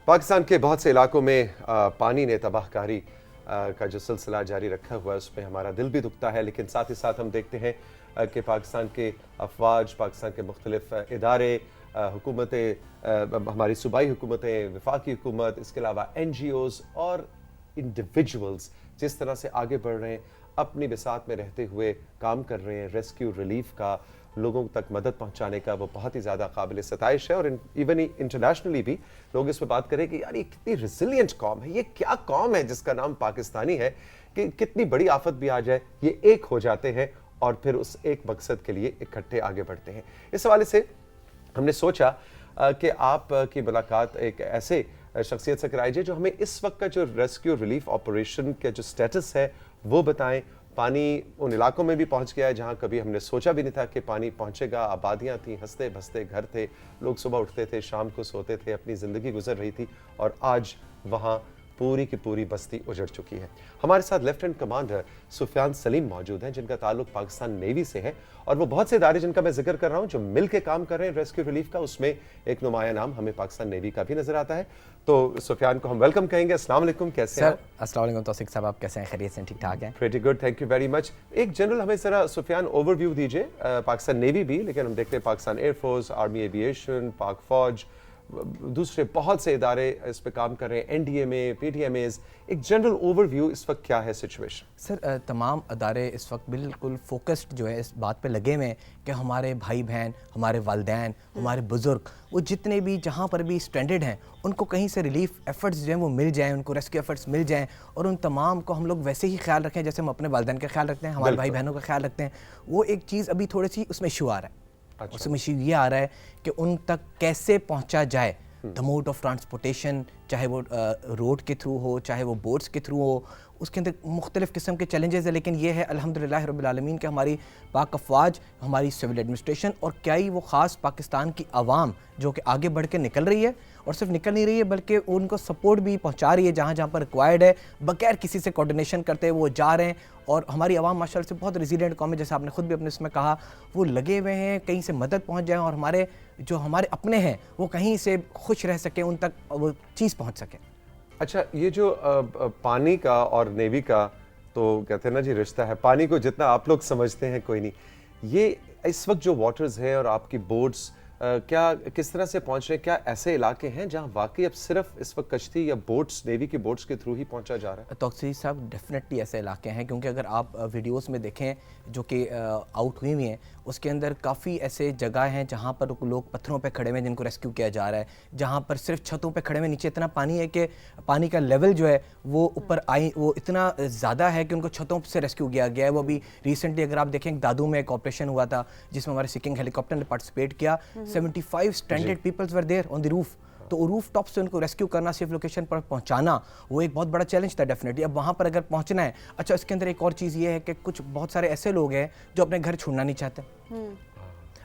पाकिस्तान के बहुत से इलाकों में पानी ने तबाहकारी का जो सिलसिला जारी रखा हुआ है उसमें हमारा दिल भी दुखता है, लेकिन साथ ही साथ हम देखते हैं कि पाकिस्तान के अफवाज, पाकिस्तान के मुख्तलिफ इदारे, हुकूमतें, हमारी सूबाई हुकूमतें, वफाकी हुकूमत, इसके अलावा NGOs और इंडिविजुअल्स जिस तरह से आगे बढ़ रहे हैं, अपनी बिसात में रहते हुए काम कर रहे हैं, रेस्क्यू रिलीफ का, लोगों तक मदद पहुंचाने का, वो बहुत ही ज़्यादा काबिल सताइश है। और इवन इंटरनेशनली भी लोग इस पर बात करें कि यार ये कितनी रिजिलियंट कौम है, ये क्या कौम है जिसका नाम पाकिस्तानी है कि कितनी बड़ी आफत भी आ जाए ये एक हो जाते हैं और फिर उस एक मकसद के लिए इकट्ठे आगे बढ़ते हैं। इस हवाले से हमने सोचा कि आप की मुलाकात एक ऐसे शख्सियत से कराइए जो हमें इस वक्त का जो रेस्क्यू रिलीफ ऑपरेशन का जो स्टेटस है वो बताएं। पानी उन इलाकों में भी पहुंच गया है जहां कभी हमने सोचा भी नहीं था कि पानी पहुंचेगा। आबादियां थीं, हंसते बसते घर थे, लोग सुबह उठते थे, शाम को सोते थे, अपनी ज़िंदगी गुजर रही थी और आज वहां पूरी की पूरी बस्ती उजड़ चुकी है। हमारे साथ लेफ्टिनेंट कमांडर सुफियान सलीम मौजूद हैं जिनका ताल्लुक पाकिस्तान नेवी से है और वो बहुत से इदारे जिनका मैं जिक्र कर रहा हूं जो मिल के काम कर रहे हैं रेस्क्यू रिलीफ का, उसमें एक नुमाया नाम हमें पाकिस्तान नेवी का भी नजर आता है। तो सुफियान को हम वेलकम कहेंगे। अस्सलाम वालेकुम, कैसे हैं सर? अस्सलाम वालेकुम तौसीक साहब, आप कैसे हैं? खैरियत से? ठीक ठाक हैं? Pretty good, thank you very much. एक जनरल हमें जरा सुफियान ओवरव्यू दीजिए, पाकिस्तान नेवी भी, लेकिन हम देखते हैं पाकिस्तान एयरफोर्स, आर्मी एविएशन, पाक फौज, दूसरे बहुत से इदारे इस पे काम कर रहे हैं, NDMA, PDMAs। एक जनरल ओवरव्यू इस वक्त क्या है सिचुएशन? सर, तमाम अदारे इस वक्त बिल्कुल फोकस्ड जो है इस बात पे लगे हुए हैं कि हमारे भाई बहन, हमारे वालिदैन, हमारे बुज़ुर्ग, वो जितने भी जहाँ पर भी स्ट्रैंडेड हैं उनको कहीं से रिलीफ एफर्ट्स जो हैं वो मिल जाएँ, उनको रेस्क्यू एफर्ट्स मिल जाएँ और उन तमाम को हम लोग वैसे ही ख्याल रखें जैसे हम अपने वालिदैन का ख्याल रखते हैं, हमारे भाई बहनों का ख्याल रखते हैं। वो एक चीज़ अभी थोड़ी सी उसमें इशू आ रहा है। अच्छा। उसमें इशू ये आ रहा है कि उन तक कैसे पहुंचा जाए, द मोड ऑफ ट्रांसपोर्टेशन, चाहे वो रोड के थ्रू हो, चाहे वो बोट्स के थ्रू हो, उसके अंदर मुख्तलिफ़ किस्म के चैलेंजेस है। लेकिन ये है अल्हम्दुलिल्लाह रब्बिल आलमीन कि हमारी पाक अफवाज, हमारी सिविल एडमिनिस्ट्रेशन और क्या ही वो ख़ास पाकिस्तान की आवाम जो कि आगे बढ़ के निकल रही है और सिर्फ निकल नहीं रही है बल्कि उनको सपोर्ट भी पहुंचा रही है जहाँ जहाँ पर रिक्वायर्ड है, बगैर किसी से कोऑर्डिनेशन करते वो जा रहे हैं। और हमारी आवाम माशाअल्लाह से बहुत रेजिलिएंट कौम है, जैसे आपने खुद भी अपने इसमें कहा, वो लगे हुए हैं कहीं से मदद पहुँच जाए और हमारे जो हमारे अपने हैं वो कहीं से खुश रह सकें, उन तक वो चीज़ पहुँच सके। अच्छा, ये जो पानी का और नेवी का तो कहते हैं ना जी रिश्ता है, पानी को जितना आप लोग समझते हैं कोई नहीं, ये इस वक्त जो वाटर्स हैं और आपकी बोट्स क्या किस तरह से पहुंच रहे हैं? क्या ऐसे इलाके हैं जहां वाकई अब सिर्फ इस वक्त कश्ती या बोट्स, नेवी की बोट्स के थ्रू ही पहुंचा जा रहा है? तौसीफ साहब, डेफिनेटली ऐसे इलाके हैं क्योंकि अगर आप वीडियोस में देखें जो कि आउट हुई हुई हैं, उसके अंदर काफ़ी ऐसे जगह हैं जहाँ पर लोग पत्थरों पे खड़े हुए हैं जिनको रेस्क्यू किया जा रहा है, जहाँ पर सिर्फ छतों पे खड़े हुए, नीचे इतना पानी है कि पानी का लेवल जो है वो ऊपर वो इतना ज़्यादा है कि उनको छतों से रेस्क्यू किया गया है। वो अभी रिसेंटली अगर आप देखें दादू में एक ऑपरेशन हुआ था जिसमें हमारे सीकिंग हेलीकॉप्टर ने पार्टिसिपेट किया, 75 stranded peoples were there on the roof. तो रूफ टॉप से उनको रेस्क्यू करना, सेफ लोकेशन पर पहुंचाना, वो एक बहुत बड़ा चैलेंज था डेफिनेटली। अब वहाँ पर अगर पहुंचना है, अच्छा इसके अंदर एक और चीज़ ये है कि कुछ बहुत सारे ऐसे लोग हैं जो अपने घर छोड़ना नहीं चाहते,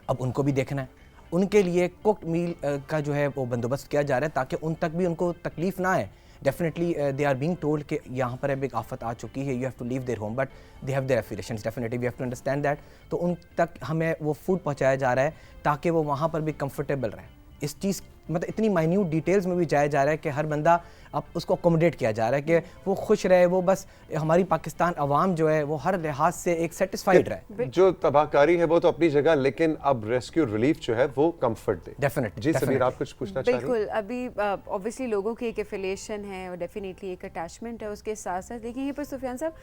अब उनको भी देखना है। उनके लिए कुक्ड मील का जो है वो बंदोबस्त किया जा रहा है ताकि उन तक भी उनको तकलीफ ना आए। Definitely they are being told कि यहाँ पर अब एक आफत आ चुकी है, you have to leave their home, but they have their affiliations, definitely we have to understand that. तो उन तक हमें वो फूड पहुँचाया जा रहा है ताकि वो वहाँ पर भी कंफर्टेबल रहे। इस चीज़ मतलब इतनी माइन्यूट डिटेल्स में भी जाया जा रहा है कि हर बंदा अब उसको अकोमोडेट किया जा रहा है कि वो खुश रहे, वो बस हमारी पाकिस्तान अवाम जो है वो हर लिहाज से एक सेटिस्फाइड रहे। जो तबाहकारी है वो तो अपनी जगह, लेकिन अब रेस्क्यू रिलीफ जो है वो कंफर्ट दे। डेफिनेटली जी समीर, आप कुछ पूछना चाह रहे हैं? बिल्कुल, अभी ऑब्वियसली लोगों की एक एफिलिएशन है और डेफिनेटली एक अटैचमेंट है उसके साथ साथ। लेकिन ये पर सुफियान साहब,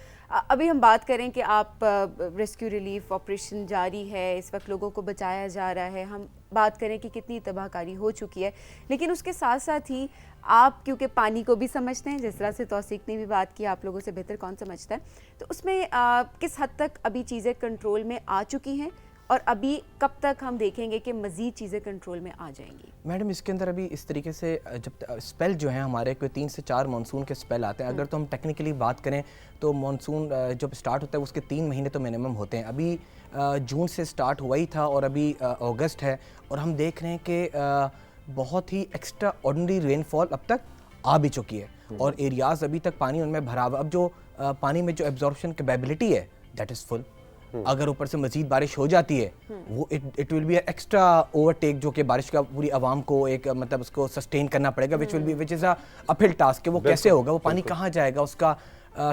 अभी हम बात करें कि आप रेस्क्यू रिलीफ ऑपरेशन जारी है, इस वक्त लोगों को बचाया जा रहा है, हम बात करें कि कितनी तबाहकारी हो चुकी है, लेकिन उसके साथ साथ ही आप क्योंकि पानी को भी समझते हैं, जिस तरह से तौसीक ने भी बात की, आप लोगों से बेहतर कौन समझता है, तो उसमें किस हद तक अभी चीज़ें कंट्रोल में आ चुकी हैं और अभी कब तक हम देखेंगे कि मज़ीद चीज़ें कंट्रोल में आ जाएंगी? मैडम, इसके अंदर अभी इस तरीके से जब स्पेल जो है हमारे कोई 3 से 4 मानसून के स्पेल आते हैं। अगर तो हम टेक्निकली बात करें तो मानसून जब स्टार्ट होता है उसके 3 महीने तो मिनिमम होते हैं। अभी जून से स्टार्ट हुआ ही था और अभी अगस्त है और हम देख रहे हैं कि बहुत ही एक्स्ट्रा ऑर्डिनरी रेनफॉल अब तक आ भी चुकी है और एरियाज़ अभी तक पानी उनमें भरा हुआ। अब जो पानी में जो एब्जॉर्प्शन कैपेबिलिटी है दैट इज़ फुल। اگر اوپر سے مزید بارش ہو جاتی ہے وہ it will be extra overtake جو کہ بارش کا پوری عوام کو ایک مطلب اس کو سسٹین کرنا پڑے گا وچ از اپ ہل ٹاسک کہ وہ کیسے ہوگا, وہ پانی کہاں جائے گا, اس کا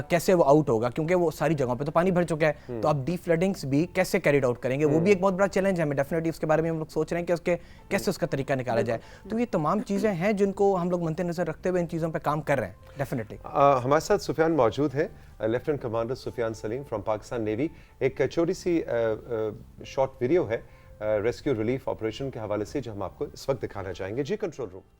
کیسے وہ آؤٹ ہوگا, کیونکہ وہ ساری جگہوں پہ تو پانی بھر چکا ہے. تو اب ڈی فلڈنگس بھی کیسے کیریڈ آؤٹ کریں گے, وہ بھی ایک بہت بڑا چیلنج ہے. ہمیں ڈیفینیٹلی اس کے بارے میں ہم لوگ سوچ رہے ہیں کہ کیسے اس کا طریقہ نکالا جائے. تو یہ تمام چیزیں ہیں جن کو ہم لوگ مد نظر رکھتے ہوئے ان چیزوں پہ کام کر رہے ہیں ڈیفینیٹلی. ہمارے ساتھ سفیان موجود ہیں, lieutenant commander Sufiyan Saleem from Pakistan navy. ایک چھوٹی سی شارٹ ویڈیو ہے ریسکیو ریلیف آپریشن کے حوالے سے جو ہم آپ کو اس وقت دکھانا چاہیں گے. جی کنٹرول روم.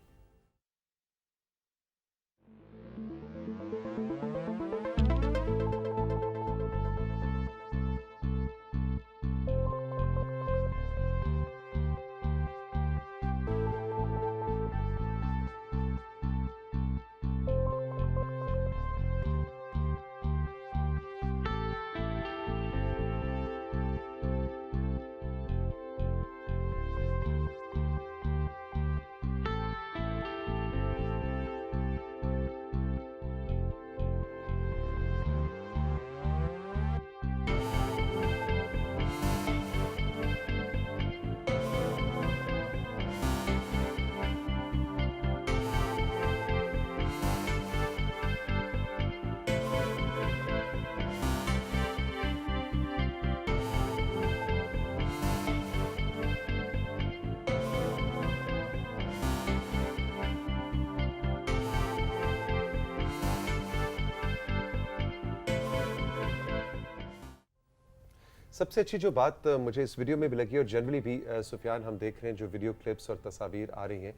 سب سے اچھی جو بات مجھے اس ویڈیو میں بھی لگی اور جنرلی بھی سفیان ہم دیکھ رہے ہیں جو ویڈیو کلپس اور تصاویر آ رہی ہیں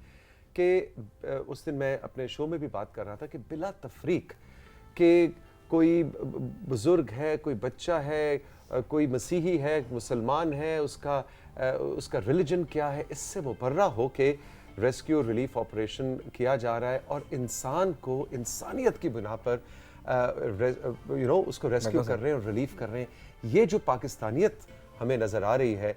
کہ اس دن میں اپنے شو میں بھی بات کر رہا تھا کہ بلا تفریق کہ کوئی بزرگ ہے, کوئی بچہ ہے, کوئی مسیحی ہے, مسلمان ہے, اس کا ریلیجن کیا ہے, اس سے مبرہ ہو کے ریسکیو ریلیف آپریشن کیا جا رہا ہے اور انسان کو انسانیت کی بنا پر اس کو ریسکیو کر رہے ہیں اور ریلیف کر رہے ہیں. یہ جو پاکستانیت ہمیں نظر آ رہی ہے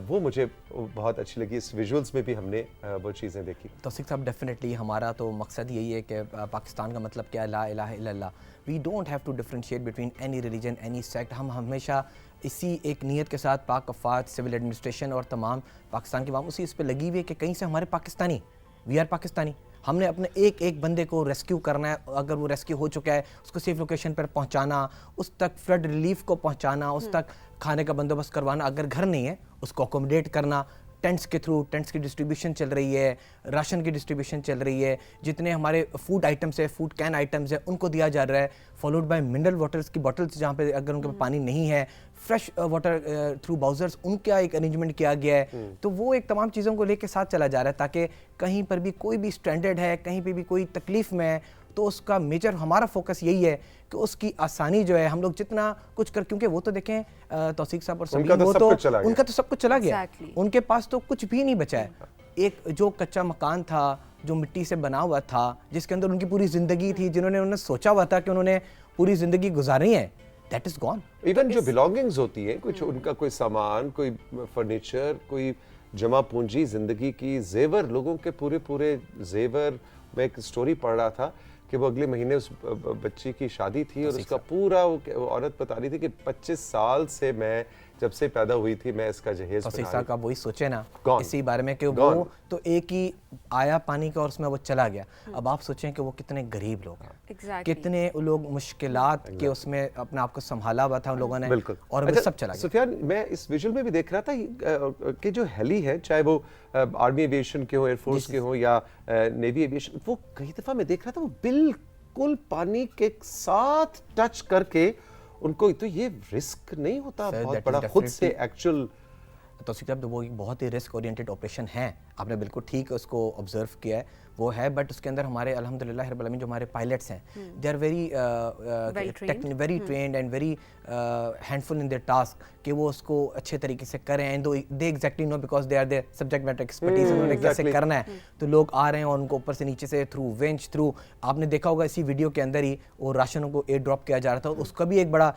وہ مجھے بہت اچھی لگی. اس ویژولز میں بھی ہم نے وہ چیزیں دیکھی. توثیق صاحب ڈیفینیٹلی ہمارا تو مقصد یہی ہے کہ پاکستان کا مطلب کیا ہے, لا الہ الا اللہ. We don't have to differentiate between any religion any sect. ہم ہمیشہ اسی ایک نیت کے ساتھ پاک افواج, سول ایڈمنسٹریشن اور تمام پاکستان کی عوام اسی اس پہ لگی ہوئی ہے کہ کہیں سے ہمارے پاکستانی, وی آر پاکستانی, ہم نے اپنے ایک بندے کو ریسکیو کرنا ہے. اگر وہ ریسکیو ہو چکا ہے اس کو سیف لوکیشن پر پہنچانا, اس تک فلڈ ریلیف کو پہنچانا, اس تک کھانے کا بندوبست کروانا, اگر گھر نہیں ہے اس کو اکوموڈیٹ کرنا. ٹینٹس کے تھرو ٹینٹس کی ڈسٹریبیوشن چل رہی ہے, راشن کی ڈسٹریبیوشن چل رہی ہے, جتنے ہمارے فوڈ آئٹمس ہے, فوڈ کین آئٹمس ہے, ان کو دیا جا رہا ہے, فالوڈ بائی منرل واٹرز کی بوٹلز جہاں پہ اگر ان کے پانی نہیں ہے, فریش واٹر تھرو باؤزرز, ان کا ایک ارینجمنٹ کیا گیا ہے. تو وہ ایک تمام چیزوں کو لے کے ساتھ چلا جا رہا ہے تاکہ کہیں پر بھی کوئی بھی اسٹرینڈڈ ہے, کہیں پہ بھی کوئی تکلیف میں ہے, تو اس کا میجر ہمارا فوکس یہی ہے کہ اس کی آسانی جو ہے ہم لوگ جتنا کچھ کیونکہ وہ تو دیکھیں توثیق صاحب اور سلیم, وہ تو ان کا تو سب کچھ چلا گیا, ان کے پاس تو کچھ بھی نہیں بچا ہے. ایک جو کچا مکان تھا جو مٹی سے بنا ہوا تھا, جس کے اندر ان کی پوری زندگی تھی, انہوں نے سوچا ہوا تھا کہ انہوں نے پوری زندگی گزارنی ہے, دیٹ از گون. ایون جو بلانگنگز ہوتی ہیں, کچھ ان کا کوئی سامان, کوئی فرنیچر, کوئی جمع پونجی زندگی کی, زیور, لوگوں کے پورے زیور. میں ایک سٹوری پڑھ رہا تھا کہ وہ اگلے مہینے اس بچی کی شادی تھی اور اس کا پورا, وہ عورت بتا رہی تھی کہ 25 سال سے میں جب سے پیدا ہوئی تھی میں اس کا جہیز بنا رہی. صاحب وہی سوچے نا اسی بارے میں کہ وہ تو ایک ہی آیا پانی کا اور اس میں وہ چلا گیا. اب آپ سوچیں کہ وہ کتنے غریب لوگ ہیں, کتنے لوگ مشکلات کے اس میں اپنے آپ کو سنبھالا ہوا تھا ان لوگوں نے, اور وہ سب چلا گیا. سفیان, میں اس ویژول میں بھی دیکھ رہا تھا کہ جو ہیلی ہے, چاہے وہ آرمی ایویشن کے ہوں, ایئر فورس کے ہوں یا نیوی ایویشن, وہ کئی دفعہ میں دیکھ رہا تھا وہ بالکل پانی کے ساتھ ٹچ کر کے ان کو, تو یہ رسک نہیں ہوتا بہت بڑا خود سے ایکچوئل؟ توثیق صاحب وہ بہت ہی رسک اورینٹڈ آپریشن ہے, آپ نے بالکل ٹھیک اس کو آبزرو کیا ہے, وہ ہے. بٹ اس کے اندر ہمارے الحمدللہ رب العالمین جو ہمارے پائلٹس ہیں, they are very trained and very handful in their task کہ وہ اس کو اچھے طریقے سے کریں. And they exactly know because they are the subject matter expertise, انہوں نے کیسے کرنا ہے. تو لوگ آ رہے ہیں اور ان کو اوپر سے نیچے سے تھرو ونچ تھرو, آپ نے دیکھا ہوگا اسی ویڈیو کے اندر ہی وہ راشنوں کو ایئر ڈراپ کیا جا رہا تھا. اس کا بھی ایک بڑا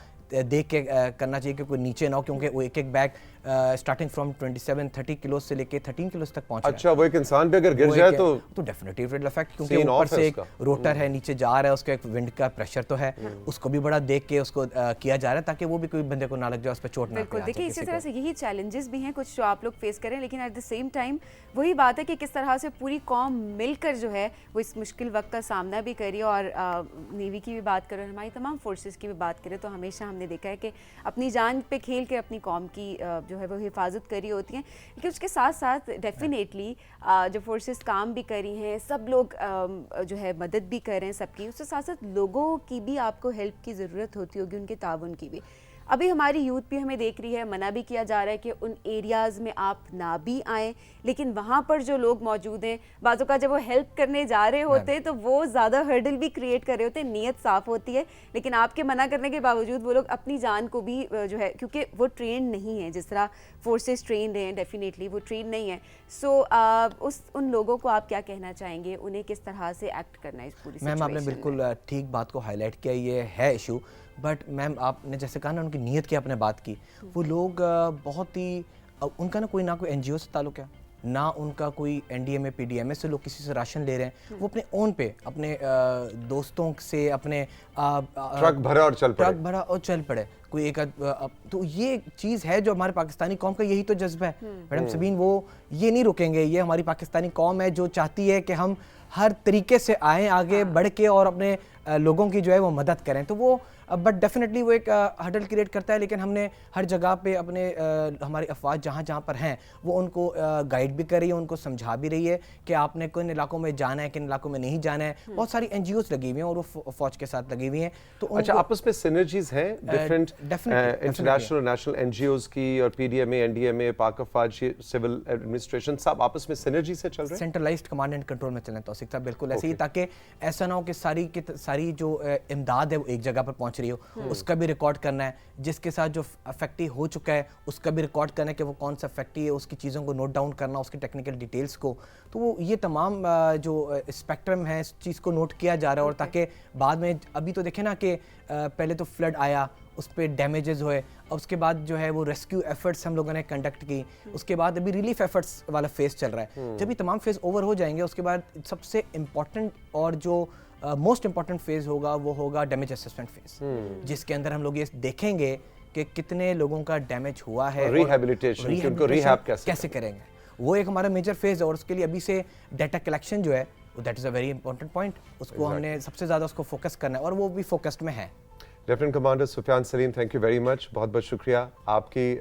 دیکھ کے کرنا چاہیے کہ کوئی نیچے نہ ہو, کیونکہ وہ ایک بیگ स्टार्टिंग फ्रॉम 27-30 किलो से लेके 13 किलो तक पहुंच रहा है। अच्छा, वो एक इंसान पे अगर गिर जाए तो डेफिनेटली इट विल अफेक्ट, क्योंकि Scene ऊपर off है से एक उसका। रोटर है, नीचे जा रहा है, उसका एक विंड का प्रेशर तो है, उसको भी बड़ा देख के उसको किया जा रहा है ताकि वो भी कोई बंदे को ना लग जाए, उस पर चोट ना बिल्कुल। पड़े। देखिए इसी तरह से यही चैलेंजेस भी हैं कुछ जो आप लोग फेस करें, लेकिन एट द सेम टाइम वही बात है कि किस तरह से पूरी कौम मिलकर जो है वो इस मुश्किल वक्त का सामना भी करी। और नेवी की भी बात करें, हमारी तमाम फोर्सेस की भी बात करें, तो हमेशा हमने देखा है कि अपनी जान पे खेल के अपनी कौम की जो है वो हिफाजत करी होती हैं। लेकिन उसके साथ साथ डेफिनेटली जो फोर्सेस काम भी करी हैं, सब लोग जो है मदद भी कर रहे हैं सबकी, उसके साथ साथ लोगों की भी आपको हेल्प की ज़रूरत होती होगी, उनके ताउन की भी। अभी हमारी यूथ भी हमें देख रही है, मना भी किया जा रहा है कि उन एरियाज़ में आप ना भी आएँ, लेकिन वहाँ पर जो लोग मौजूद हैं, बाज़ों का जब वो हेल्प करने जा रहे होते हैं तो वो ज़्यादा हर्डल भी क्रिएट कर रहे होते हैं, नीयत साफ़ होती है, लेकिन आपके मना करने के बावजूद वो लोग अपनी जान को भी जो है, क्योंकि वो ट्रेन नहीं है जिस तरह फोर्सेस ट्रेन हैं, डेफिनेटली वो ट्रेन नहीं है। सो उन लोगों को आप क्या कहना चाहेंगे, उन्हें किस तरह से एक्ट करना है इस पूरी मैम आपने सिचुएशन बिल्कुल ठीक बात को हाईलाइट किया, ये है इशू, बट मैम आपने जैसे कहा ना उनकी नीयत की आपने बात की, वो लोग बहुत ही उनका ना कोई एनजीओ से ताल्लुक है, ना उनका कोई एनडीएमए पीडीएमए से लोग किसी से राशन ले रहे हैं, वो अपने ओन पे अपने दोस्तों से अपने ट्रक भरा और चल पड़े। कोई एक तो ये चीज़ है जो हमारे पाकिस्तानी कौम का, यही तो जज्बा है मैडम सबीन, वो ये नहीं रुकेंगे। ये हमारी पाकिस्तानी कौम है जो चाहती है कि हम हर तरीके से आएँ आगे बढ़ के और अपने लोगों की जो है वो मदद करें। तो वो बट डेफिनेटली वो एक हर्डल क्रिएट करता है, लेकिन हमने हर जगह पे अपने हमारी अफवाज जहाँ जहाँ पर हैं वो उनको गाइड भी कर रही है, उनको समझा भी रही है कि आपने किन इलाकों में जाना है, किन इलाकों में नहीं जाना है। बहुत सारी एनजीओज लगी हुई हैं और वो फौज के साथ लगी हुई हैं। तो अच्छा, आपस में सिनर्जीज हैं डिफरेंट इंटरनेशनल नेशनल एनजीओज की और पीडीएमए, एनडीएमए, पाक अफवाज, सिविल एडमिनिस्ट्रेशन, सब आपस में सिनर्जी से चल रहे हैं, सेंट्रलाइज्ड कमांड एंड कंट्रोल में चलना तौसीक साहब, बिल्कुल ऐसे ही, ताकि ऐसा ना हो कि सारी जो इमदाद है वो एक जगह पर पहुंच रही हो, उसका भी रिकॉर्ड करना है, जिसके साथ जो अफेक्टी हो चुका है उसका भी रिकॉर्ड करना है कि वो कौन सा अफेक्टी है, उसकी चीज़ों को नोट डाउन करना, उसकी टेक्निकल डिटेल्स को। तो वो ये तमाम जो स्पेक्ट्रम है इस चीज़ को नोट किया जा रहा है, और ताकि बाद में अभी तो देखें ना कि पहले तो फ्लड आया, उस पर डैमेजेस हुए, और उसके बाद जो है वो रेस्क्यू एफर्ट्स हम लोगों ने कंडक्ट की, उसके बाद अभी रिलीफ एफर्ट्स वाला फेज़ चल रहा है। जब ये तमाम फेज़ ओवर हो जाएंगे उसके बाद सबसे इम्पॉर्टेंट और जो मोस्ट इंपॉर्टेंट फेज़ होगा वो होगा डैमेज असेसमेंट फेज़, जिसके अंदर हम लोग ये देखेंगे कि कितने लोगों का डैमेज हुआ है, रिहैबिलिटेशन उनको रिहैब कैसे करेंगे, वो एक हमारा मेजर फेज़ है। और उसके लिए अभी से डाटा कलेक्शन जो है that is a very important point, उसको हमने सबसे ज़्यादा उसको फोकस करना है, और वो भी फोकस्ड में है। Lieutenant commander Sufiyan Saleem, thank you very much, बहुत बहुत शुक्रिया आपकी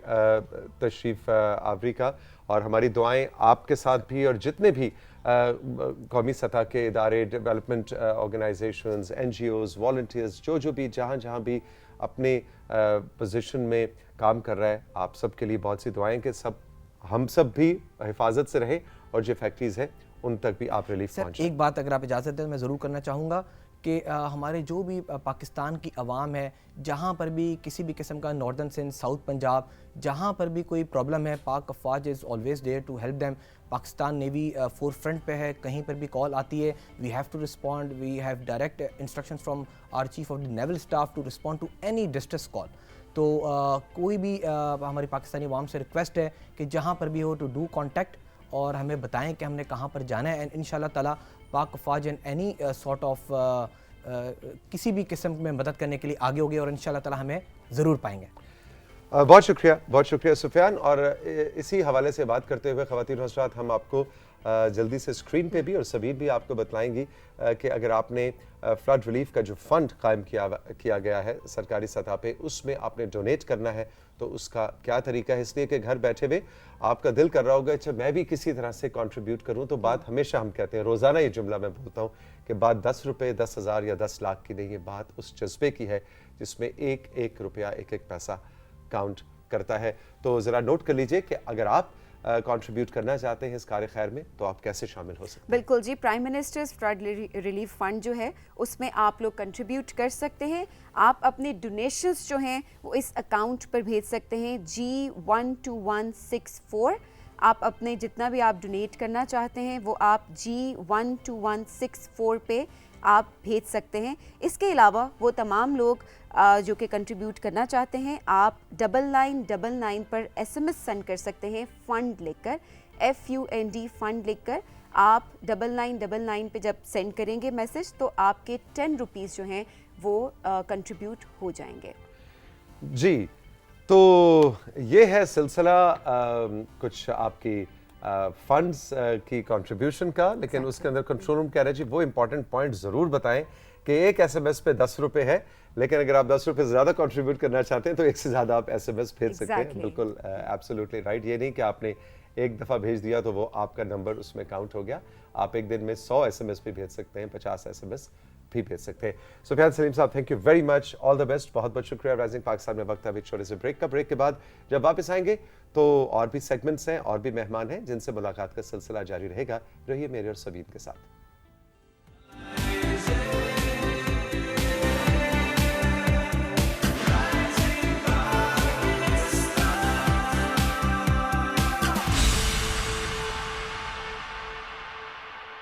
तशरीफ़ आवरी का, और हमारी दुआएं आपके साथ भी और जितने भी कौमी सतह के इदारे, डेवलपमेंट ऑर्गेनाइजेशंस, एनजीओज़, वॉलंटियर्स, जो भी जहाँ भी अपने पोजीशन में काम कर रहा है, आप सब के लिए बहुत सी दुआएं कि हम सब भी हिफाजत से रहे और जो फैक्ट्रीज़ हैं उन तक भी आप रिलीफ पहुँचाएं। एक बात अगर आप इजाज़त दें मैं ज़रूर करना चाहूँगा कि हमारे जो भी पाकिस्तान की आवाम है, जहाँ पर भी किसी भी किस्म का नॉर्दर्न सिंध, साउथ पंजाब, जहाँ पर भी कोई प्रॉब्लम है, पाक अफवाज is always there to help them. Pakistan navy forefront पे है, कहीं पर भी कॉल आती है we have to respond, we have direct instructions from our chief of the naval staff to respond to any distress call. तो कोई भी हमारी पाकिस्तानी आवाम से रिक्वेस्ट है कि जहाँ पर भी हो टू डू कॉन्टैक्ट और हमें बताएं कि हमने कहाँ पर जाना है, एंड इंशाल्लाह ताला पाक अफवाज एंड एनी सॉर्ट ऑफ किसी भी किस्म में मदद करने के लिए आगे होगी, और इंशाल्लाह ताला हमें ज़रूर पाएंगे। बहुत शुक्रिया सुफियान। और इसी हवाले से बात करते हुए ख़वातीन और हज़रात, हम आपको जल्दी से स्क्रीन पे भी और सबीर भी आपको बतलाएंगी कि अगर आपने फ्लड रिलीफ का जो फ़ंड कायम किया गया है सरकारी सतह पे, उसमें आपने डोनेट करना है तो उसका क्या तरीका है, इसलिए कि घर बैठे हुए आपका दिल कर रहा होगा अच्छा मैं भी किसी तरह से कंट्रीब्यूट करूं। तो बात हमेशा हम कहते हैं, रोज़ाना ये जुमला मैं बोलता हूं कि बात 10 रुपये, 10,000 या 10 लाख की नहीं है, बात उस जज्बे की है जिसमें एक एक रुपया, एक एक पैसा काउंट करता है। तो ज़रा नोट कर लीजिए कि अगर आप कंट्रीब्यूट करना चाहते हैं इस कार्य खैर में तो आप कैसे शामिल हो सकते हैं। बिल्कुल जी, prime minister's flood relief fund जो है उसमें आप लोग कंट्रीब्यूट कर सकते हैं। आप अपने डोनेशंस जो हैं वो इस अकाउंट पर भेज सकते हैं G12164। आप अपने जितना भी आप डोनेट करना चाहते हैं वो आप G12164 पे آپ بھیج سکتے ہیں. اس کے علاوہ وہ تمام لوگ جو کہ کنٹریبیوٹ کرنا چاہتے ہیں, آپ 9999 پر SMS سینڈ کر سکتے ہیں فنڈ لکھ کر, FUND فنڈ لکھ کر. آپ 9999 پہ جب سینڈ کریں گے میسج تو آپ کے 10 روپیز جو ہیں وہ کنٹریبیوٹ ہو جائیں گے. جی, تو یہ ہے سلسلہ کچھ آپ کی فنڈز کی کنٹریبیوشن کا, لیکن اس کے اندر کنٹرول روم کہہ رہے جی وہ امپورٹنٹ پوائنٹ ضرور بتائیں کہ ایک SMS پہ 10 روپے ہے, لیکن اگر آپ 10 روپے زیادہ کنٹریبیوٹ کرنا چاہتے ہیں تو ایک سے زیادہ آپ SMS بھیج سکتے ہیں. بالکل ایبسلیوٹلی رائٹ. یہ نہیں کہ آپ نے ایک دفعہ بھیج دیا تو وہ آپ کا نمبر اس میں کاؤنٹ ہو گیا. آپ ایک دن میں 100 SMS بھی بھیج سکتے ہیں, 50 SMS بھی بھیج سکتے ہیں. سفیان سلیم صاحب, thank you very much, all the best, بہت بہت شکریہ. رائزنگ پاکستان میں وقت ہے ابھی چھوٹے سے بریک کا. بریک کے بعد جب واپس آئیں گے تو اور بھی سیگمنٹس ہیں, اور بھی مہمان ہیں جن سے ملاقات کا سلسلہ جاری رہے گا. رہیے میرے اور سبین کے ساتھ.